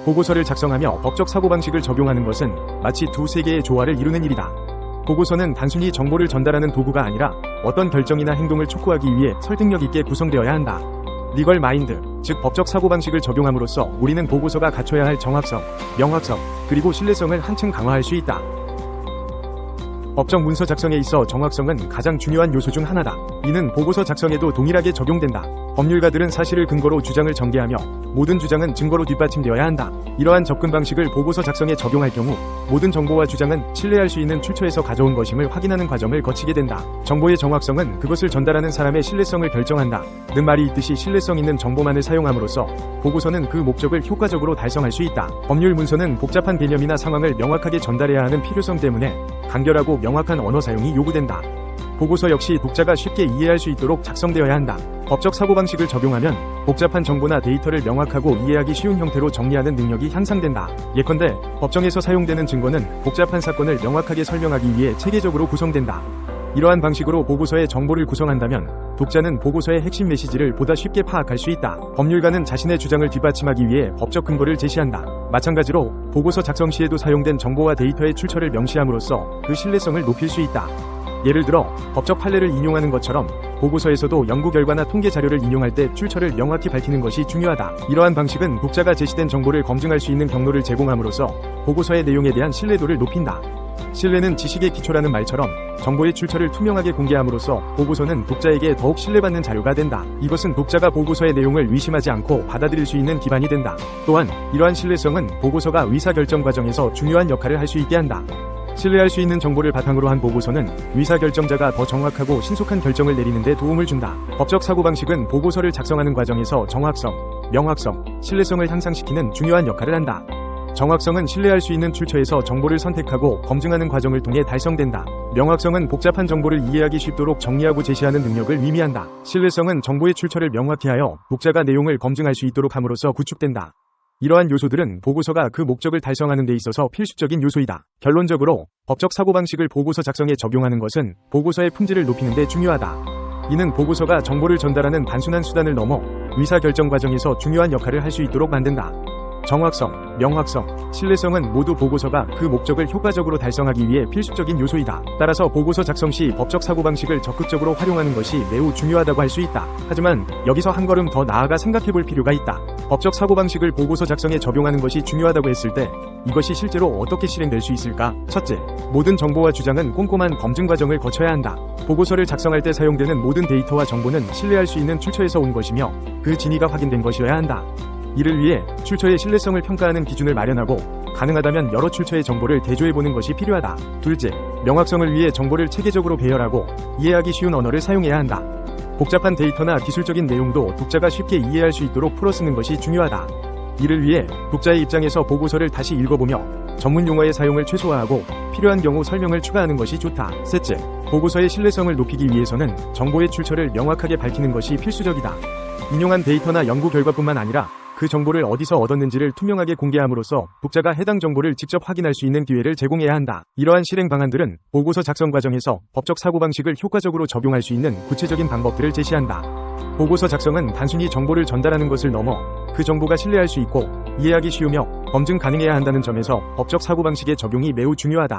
보고서를 작성하며 법적 사고방식을 적용하는 것은 마치 두 세계의 조화를 이루는 일이다. 보고서는 단순히 정보를 전달하는 도구가 아니라 어떤 결정이나 행동을 촉구하기 위해 설득력 있게 구성되어야 한다. 리걸 마인드, 즉 법적 사고방식을 적용함으로써 우리는 보고서가 갖춰야 할 정확성, 명확성, 그리고 신뢰성을 한층 강화할 수 있다. 법적 문서 작성에 있어 정확성은 가장 중요한 요소 중 하나다. 이는 보고서 작성에도 동일하게 적용된다. 법률가들은 사실을 근거로 주장을 전개하며 모든 주장은 증거로 뒷받침되어야 한다. 이러한 접근 방식을 보고서 작성에 적용할 경우 모든 정보와 주장은 신뢰할 수 있는 출처에서 가져온 것임을 확인하는 과정을 거치게 된다. 정보의 정확성은 그것을 전달하는 사람의 신뢰성을 결정한다. 는 말이 있듯이 신뢰성 있는 정보만을 사용함으로써 보고서는 그 목적을 효과적으로 달성할 수 있다. 법률 문서는 복잡한 개념이나 상황을 명확하게 전달해야 하는 필요성 때문에 간결하고 명확한 언어 사용이 요구된다. 보고서 역시 독자가 쉽게 이해할 수 있도록 작성되어야 한다. 법적 사고방식을 적용하면 복잡한 정보나 데이터를 명확하고 이해하기 쉬운 형태로 정리하는 능력이 향상된다. 예컨대 법정에서 사용되는 증거는 복잡한 사건을 명확하게 설명하기 위해 체계적으로 구성된다. 이러한 방식으로 보고서의 정보를 구성한다면 독자는 보고서의 핵심 메시지를 보다 쉽게 파악할 수 있다. 법률가는 자신의 주장을 뒷받침하기 위해 법적 근거를 제시한다. 마찬가지로 보고서 작성 시에도 사용된 정보와 데이터의 출처를 명시함으로써 그 신뢰성을 높일 수 있다. 예를 들어 법적 판례를 인용하는 것처럼 보고서에서도 연구 결과나 통계 자료를 인용할 때 출처를 명확히 밝히는 것이 중요하다. 이러한 방식은 독자가 제시된 정보를 검증할 수 있는 경로를 제공함으로써 보고서의 내용에 대한 신뢰도를 높인다. 신뢰는 지식의 기초라는 말처럼 정보의 출처를 투명하게 공개함으로써 보고서는 독자에게 더욱 신뢰받는 자료가 된다. 이것은 독자가 보고서의 내용을 의심하지 않고 받아들일 수 있는 기반이 된다. 또한 이러한 신뢰성은 보고서가 의사결정 과정에서 중요한 역할을 할 수 있게 한다. 신뢰할 수 있는 정보를 바탕으로 한 보고서는 의사결정자가 더 정확하고 신속한 결정을 내리는 데 도움을 준다. 법적 사고방식은 보고서를 작성하는 과정에서 정확성, 명확성, 신뢰성을 향상시키는 중요한 역할을 한다. 정확성은 신뢰할 수 있는 출처에서 정보를 선택하고 검증하는 과정을 통해 달성된다. 명확성은 복잡한 정보를 이해하기 쉽도록 정리하고 제시하는 능력을 의미한다. 신뢰성은 정보의 출처를 명확히 하여 독자가 내용을 검증할 수 있도록 함으로써 구축된다. 이러한 요소들은 보고서가 그 목적을 달성하는 데 있어서 필수적인 요소이다. 결론적으로 법적 사고방식을 보고서 작성에 적용하는 것은 보고서의 품질을 높이는 데 중요하다. 이는 보고서가 정보를 전달하는 단순한 수단을 넘어 의사결정 과정에서 중요한 역할을 할 수 있도록 만든다. 정확성, 명확성, 신뢰성은 모두 보고서가 그 목적을 효과적으로 달성하기 위해 필수적인 요소이다. 따라서 보고서 작성 시 법적 사고방식을 적극적으로 활용하는 것이 매우 중요하다고 할 수 있다. 하지만 여기서 한 걸음 더 나아가 생각해볼 필요가 있다. 법적 사고방식을 보고서 작성에 적용하는 것이 중요하다고 했을 때 이것이 실제로 어떻게 실행될 수 있을까? 첫째, 모든 정보와 주장은 꼼꼼한 검증 과정을 거쳐야 한다. 보고서를 작성할 때 사용되는 모든 데이터와 정보는 신뢰할 수 있는 출처에서 온 것이며 그 진위가 확인된 것이어야 한다. 이를 위해 출처의 신뢰성을 평가하는 기준을 마련하고 가능하다면 여러 출처의 정보를 대조해보는 것이 필요하다. 둘째, 명확성을 위해 정보를 체계적으로 배열하고 이해하기 쉬운 언어를 사용해야 한다. 복잡한 데이터나 기술적인 내용도 독자가 쉽게 이해할 수 있도록 풀어쓰는 것이 중요하다. 이를 위해 독자의 입장에서 보고서를 다시 읽어보며 전문 용어의 사용을 최소화하고 필요한 경우 설명을 추가하는 것이 좋다. 셋째, 보고서의 신뢰성을 높이기 위해서는 정보의 출처를 명확하게 밝히는 것이 필수적이다. 인용한 데이터나 연구 결과뿐만 아니라 그 정보를 어디서 얻었는지를 투명하게 공개함으로써 독자가 해당 정보를 직접 확인할 수 있는 기회를 제공해야 한다. 이러한 실행 방안들은 보고서 작성 과정에서 법적 사고방식을 효과적으로 적용할 수 있는 구체적인 방법들을 제시한다. 보고서 작성은 단순히 정보를 전달하는 것을 넘어 그 정보가 신뢰할 수 있고 이해하기 쉬우며 검증 가능해야 한다는 점에서 법적 사고방식의 적용이 매우 중요하다.